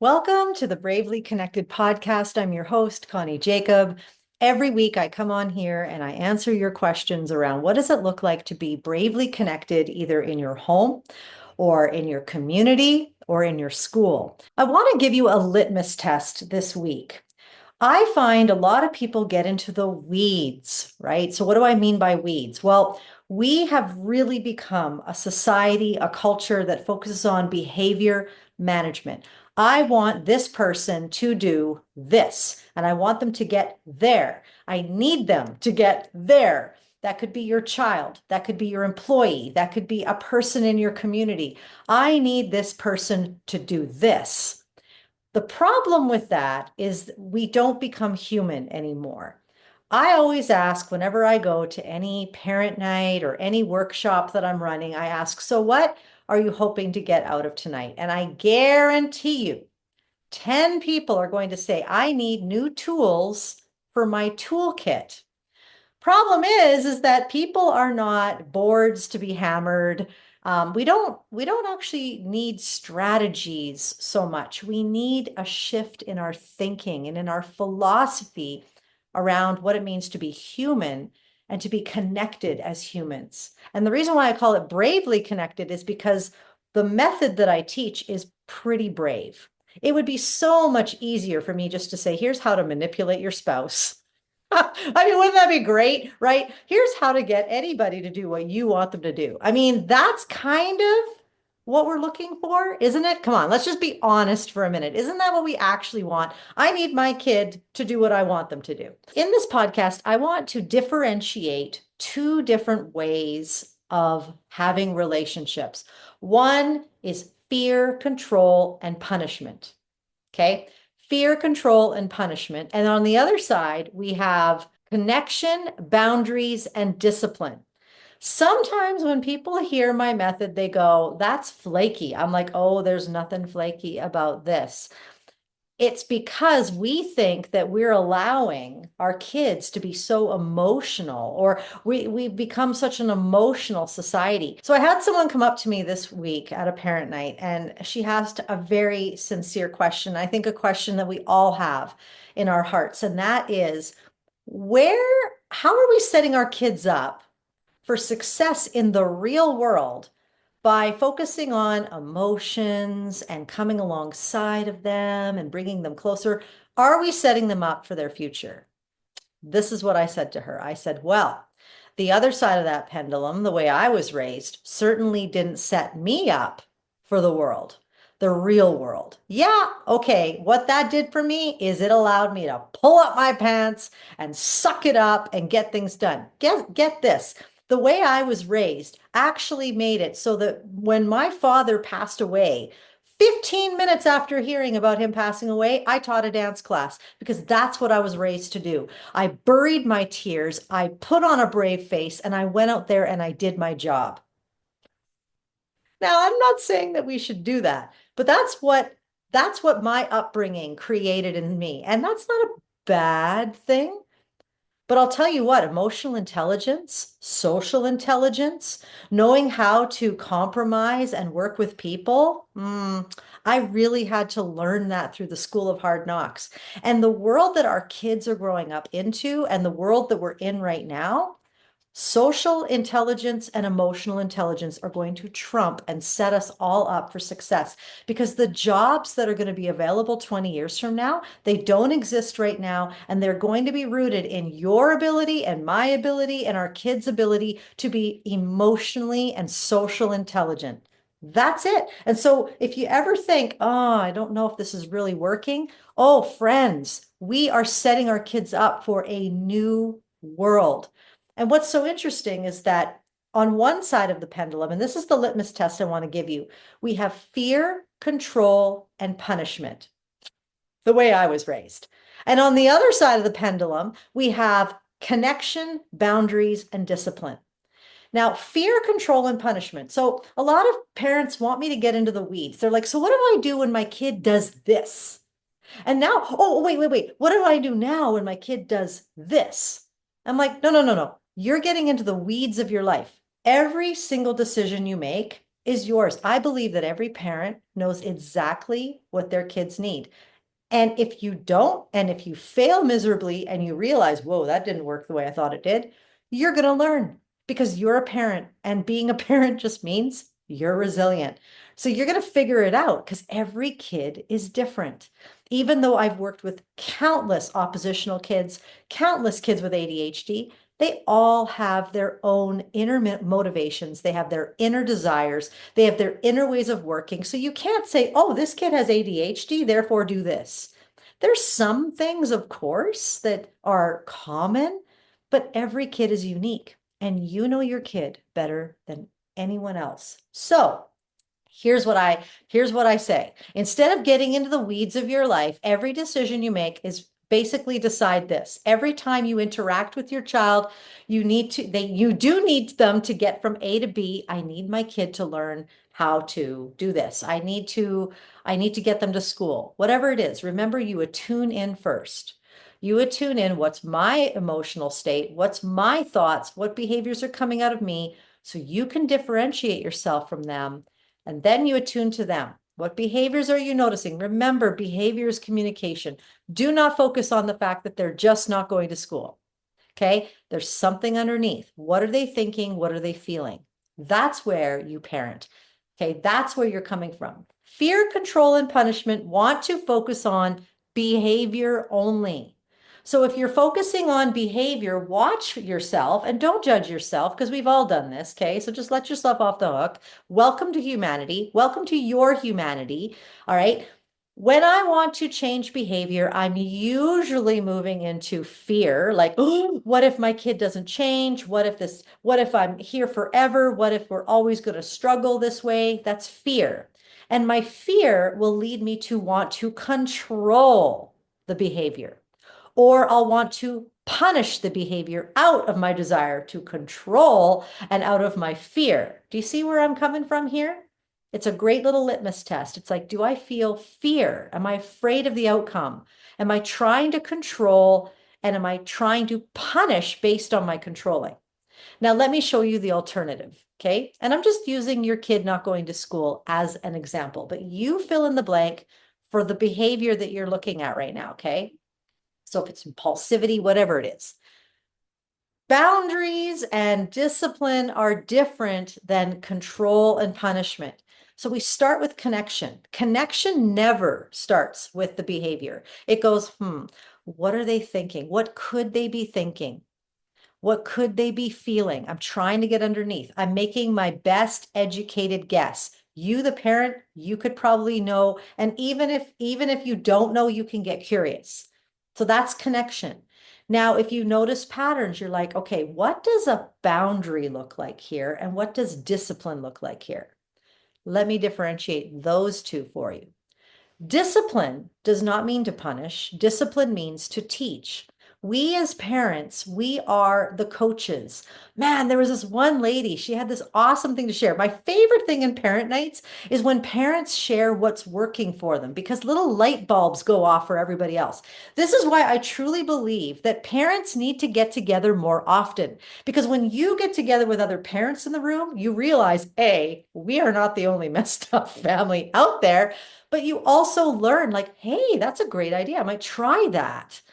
Welcome to the Bravely Connected podcast. I'm your host, Connie Jakab. Every week I come on here and I answer your questions around what does it look like to be bravely connected either in your home or in your community or in your school. I want to give you a litmus test this week. I find a lot of people get into the weeds, right? So what do I mean by weeds? Well, we have really become a society, a culture that focuses on behavior management. I want this person to do this, and I want them to get there. I need them to get there. That could be your child. That could be your employee. That could be a person in your community. I need this person to do this. The problem with that is we don't become human anymore. I always ask whenever I go to any parent night or any workshop that I'm running, I ask, so what are you hoping to get out of tonight? And I guarantee you, 10 people are going to say, I need new tools for my toolkit. Problem is that people are not boards to be hammered. We don't actually need strategies so much. We need a shift in our thinking and in our philosophy around what it means to be human and to be connected as humans. And the reason why I call it bravely connected is because the method that I teach is pretty brave. It would be so much easier for me just to say, here's how to manipulate your spouse. I mean, wouldn't that be great, right? Here's how to get anybody to do what you want them to do. I mean, that's kind of what we're looking for, isn't it? Come on, let's just be honest for a minute. Isn't that what we actually want? I need my kid to do what I want them to do. In this podcast, I want to differentiate two different ways of having relationships. One is fear, control, and punishment. Okay. Fear, control, and punishment. And on the other side, we have connection, boundaries, and discipline. Sometimes when people hear my method, they go, that's flaky. I'm like, oh, there's nothing flaky about this. It's because we think that we're allowing our kids to be so emotional, or we've become such an emotional society. So I had someone come up to me this week at a parent night, and she asked a very sincere question. I think a question that we all have in our hearts, and that is, how are we setting our kids up for success in the real world by focusing on emotions and coming alongside of them and bringing them closer? Are we setting them up for their future? This is what I said to her. I said, well, the other side of that pendulum, the way I was raised, certainly didn't set me up for the world, the real world. Yeah, okay. What that did for me is it allowed me to pull up my pants and suck it up and get things done. Get this. The way I was raised actually made it so that when my father passed away, 15 minutes after hearing about him passing away, I taught a dance class because that's what I was raised to do. I buried my tears, I put on a brave face, and I went out there and I did my job. Now, I'm not saying that we should do that, but that's what my upbringing created in me. And that's not a bad thing. But I'll tell you what, emotional intelligence, social intelligence, knowing how to compromise and work with people, I really had to learn that through the school of hard knocks. And the world that our kids are growing up into and the world that we're in right now, social intelligence and emotional intelligence are going to trump and set us all up for success, because the jobs that are going to be available 20 years from now, they don't exist right now, and they're going to be rooted in your ability and my ability and our kids' ability to be emotionally and social intelligent. That's it. And so if you ever think, oh, I don't know if this is really working, oh, friends, we are setting our kids up for a new world. And what's so interesting is that on one side of the pendulum, and this is the litmus test I want to give you, we have fear, control, and punishment, the way I was raised. And on the other side of the pendulum, we have connection, boundaries, and discipline. Now, fear, control, and punishment. So a lot of parents want me to get into the weeds. They're like, so what do I do when my kid does this? And now, oh, wait. What do I do now when my kid does this? I'm like, no. You're getting into the weeds of your life. Every single decision you make is yours. I believe that every parent knows exactly what their kids need. And if you don't, and if you fail miserably and you realize, whoa, that didn't work the way I thought it did, you're going to learn because you're a parent. And being a parent just means you're resilient. So you're going to figure it out because every kid is different. Even though I've worked with countless oppositional kids, countless kids with ADHD, they all have their own inner motivations. They have their inner desires. They have their inner ways of working. So you can't say, oh, this kid has ADHD, therefore do this. There's some things, of course, that are common, but every kid is unique. And you know your kid better than anyone else. So here's what I say. Instead of getting into the weeds of your life, every decision you make is basically decide this. Every time you interact with your child, you do need them to get from A to B. I need my kid to learn how to do this. I need to get them to school. Whatever it is, remember you attune in first. You attune in what's my emotional state, what's my thoughts, what behaviors are coming out of me, so you can differentiate yourself from them, and then you attune to them. What behaviors are you noticing? Remember, behavior is communication. Do not focus on the fact that they're just not going to school. Okay. There's something underneath. What are they thinking? What are they feeling? That's where you parent. Okay. That's where you're coming from. Fear, control, and punishment want to focus on behavior only. So if you're focusing on behavior, watch yourself and don't judge yourself because we've all done this. Okay. So just let yourself off the hook. Welcome to humanity. Welcome to your humanity. All right. When I want to change behavior, I'm usually moving into fear, like, oh, what if my kid doesn't change? What if I'm here forever? What if we're always going to struggle this way? That's fear. And my fear will lead me to want to control the behavior, or I'll want to punish the behavior out of my desire to control and out of my fear. Do you see where I'm coming from here? It's a great little litmus test. It's like, do I feel fear? Am I afraid of the outcome? Am I trying to control, and am I trying to punish based on my controlling? Now, let me show you the alternative. Okay. And I'm just using your kid not going to school as an example, but you fill in the blank for the behavior that you're looking at right now. Okay. So if it's impulsivity, whatever it is. Boundaries and discipline are different than control and punishment. So we start with connection. Connection never starts with the behavior. It goes, what are they thinking? What could they be thinking? What could they be feeling? I'm trying to get underneath. I'm making my best educated guess. You, the parent, you could probably know. And even if you don't know, you can get curious. So that's connection. Now, if you notice patterns, you're like, okay, what does a boundary look like here? And what does discipline look like here? Let me differentiate those two for you. Discipline does not mean to punish. Discipline means to teach. We as parents, we are the coaches. Man, there was this one lady, she had this awesome thing to share. My favorite thing in parent nights is when parents share what's working for them because little light bulbs go off for everybody else. This is why I truly believe that parents need to get together more often, because when you get together with other parents in the room, you realize, A, we are not the only messed up family out there, but you also learn like, hey, that's a great idea. I might try that.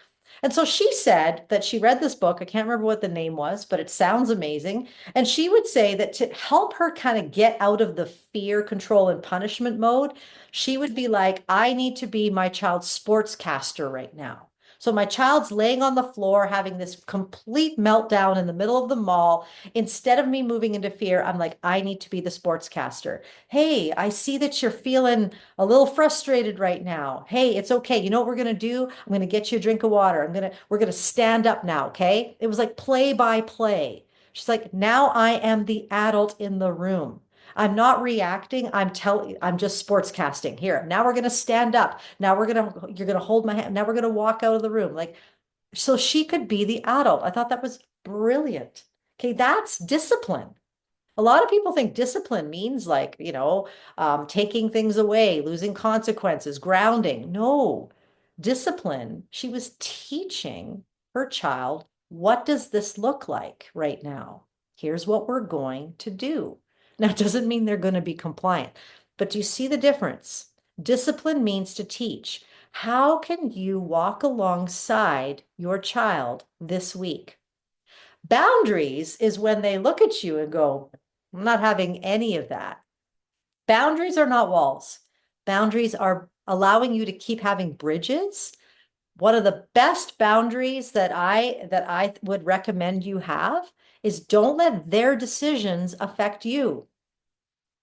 And so she said that she read this book. I can't remember what the name was, but it sounds amazing. And she would say that to help her kind of get out of the fear, control, and punishment mode, she would be like, I need to be my child's sportscaster right now. So my child's laying on the floor having this complete meltdown in the middle of the mall. Instead of me moving into fear, I'm like, I need to be the sportscaster. Hey, I see that you're feeling a little frustrated right now. Hey, it's okay. You know what we're going to do? I'm going to get you a drink of water. We're going to stand up now. Okay. It was like play by play. She's like, now I am the adult in the room. I'm not reacting. I'm just sportscasting here. Now we're going to stand up. You're going to hold my hand. Now we're going to walk out of the room. Like, so she could be the adult. I thought that was brilliant. Okay. That's discipline. A lot of people think discipline means like, taking things away, losing consequences, grounding. No, discipline, she was teaching her child, what does this look like right now? Here's what we're going to do. Now, it doesn't mean they're going to be compliant, but do you see the difference? Discipline means to teach. How can you walk alongside your child this week? Boundaries is when they look at you and go, I'm not having any of that. Boundaries are not walls. Boundaries are allowing you to keep having bridges. One of the best boundaries that I would recommend you have is don't let their decisions affect you.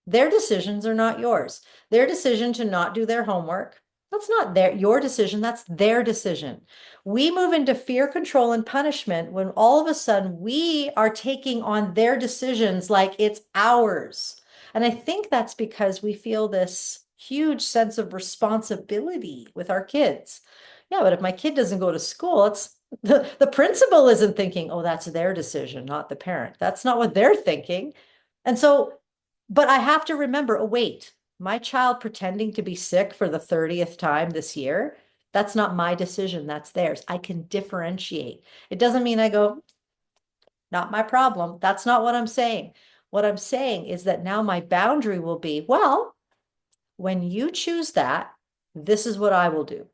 Their decisions are not yours. Their decision to not do their homework, that's not your decision, that's their decision. We move into fear, control, and punishment when all of a sudden we are taking on their decisions like it's ours. And I think that's because we feel this huge sense of responsibility with our kids. Yeah, but if my kid doesn't go to school, it's the principal isn't thinking, oh, that's their decision, not the parent. That's not what they're thinking. And so but I have to remember, oh, wait, my child pretending to be sick for the 30th time this year, that's not my decision, that's theirs. I can differentiate. It doesn't mean I go, not my problem. That's not what I'm saying. What I'm saying is that now my boundary will be, well, when you choose that, this is what I will do.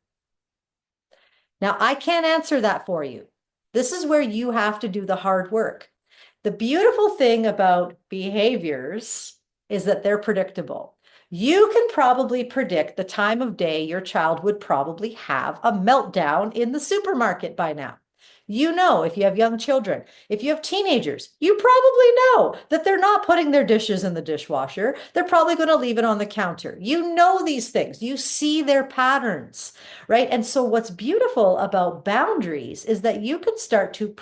Now, I can't answer that for you. This is where you have to do the hard work. The beautiful thing about behaviors is that they're predictable. You can probably predict the time of day your child would probably have a meltdown in the supermarket by now. You know, if you have young children, if you have teenagers, you probably know that they're not putting their dishes in the dishwasher. They're probably going to leave it on the counter. You know these things. You see their patterns, right? And so what's beautiful about boundaries is that you can start to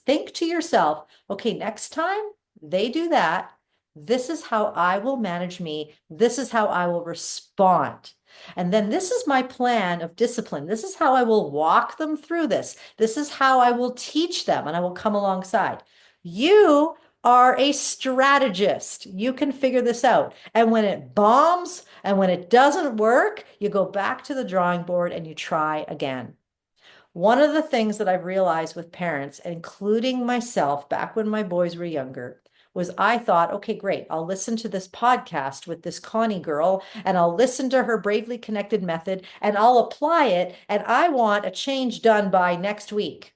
think to yourself, okay, next time they do that, this is how I will manage me. This is how I will respond. And then this is my plan of discipline. This is how I will walk them through this. This is how I will teach them and I will come alongside. You are a strategist. You can figure this out. And when it bombs and when it doesn't work, you go back to the drawing board and you try again. One of the things that I've realized with parents, including myself back when my boys were younger, was I thought, okay, great. I'll listen to this podcast with this Connie girl and I'll listen to her bravely connected method and I'll apply it. And I want a change done by next week.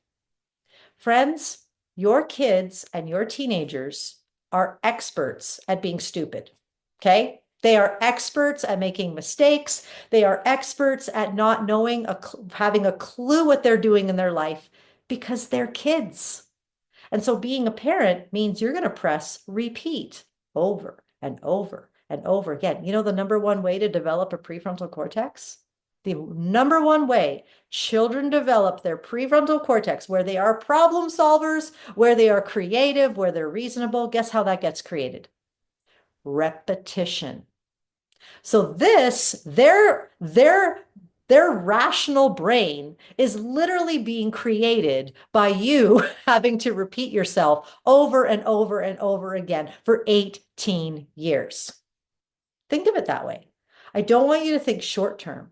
Friends, your kids and your teenagers are experts at being stupid. Okay. They are experts at making mistakes. They are experts at not knowing, having a clue what they're doing in their life because they're kids. And so being a parent means you're going to press repeat over and over and over again. You know, the number one way to develop a prefrontal cortex? The number one way children develop their prefrontal cortex, where they are problem solvers, where they are creative, where they're reasonable. Guess how that gets created? Repetition. So their rational brain is literally being created by you having to repeat yourself over and over and over again for 18 years. Think of it that way. I don't want you to think short term.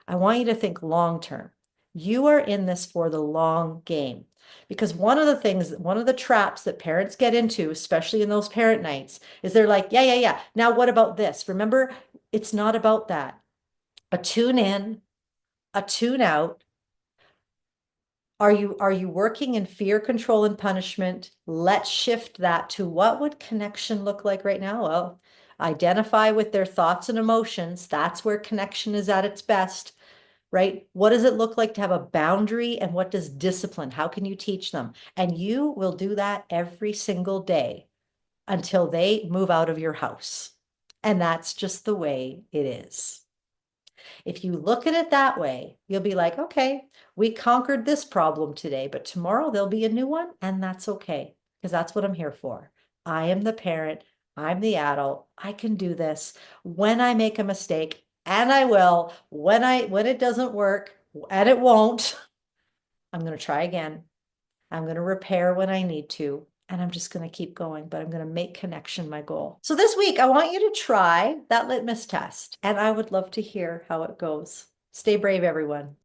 I want you to think long term. You are in this for the long game. Because one of the traps that parents get into, especially in those parent nights, is they're like, yeah. Now, what about this? Remember, it's not about that. A tune in, a tune out. Are you working in fear, control, and punishment? Let's shift that to what would connection look like right now? Well, identify with their thoughts and emotions. That's where connection is at its best. Right? What does it look like to have a boundary and what does discipline? How can you teach them? And you will do that every single day until they move out of your house. And that's just the way it is. If you look at it that way, you'll be like, okay, we conquered this problem today, but tomorrow there'll be a new one, and that's okay, because that's what I'm here for. I am the parent. I'm the adult. I can do this. When I make a mistake, and I will, when it doesn't work, and it won't, I'm going to try again. I'm going to repair when I need to. And I'm just going to keep going, but I'm going to make connection my goal. So this week, I want you to try that litmus test, and I would love to hear how it goes. Stay brave, everyone.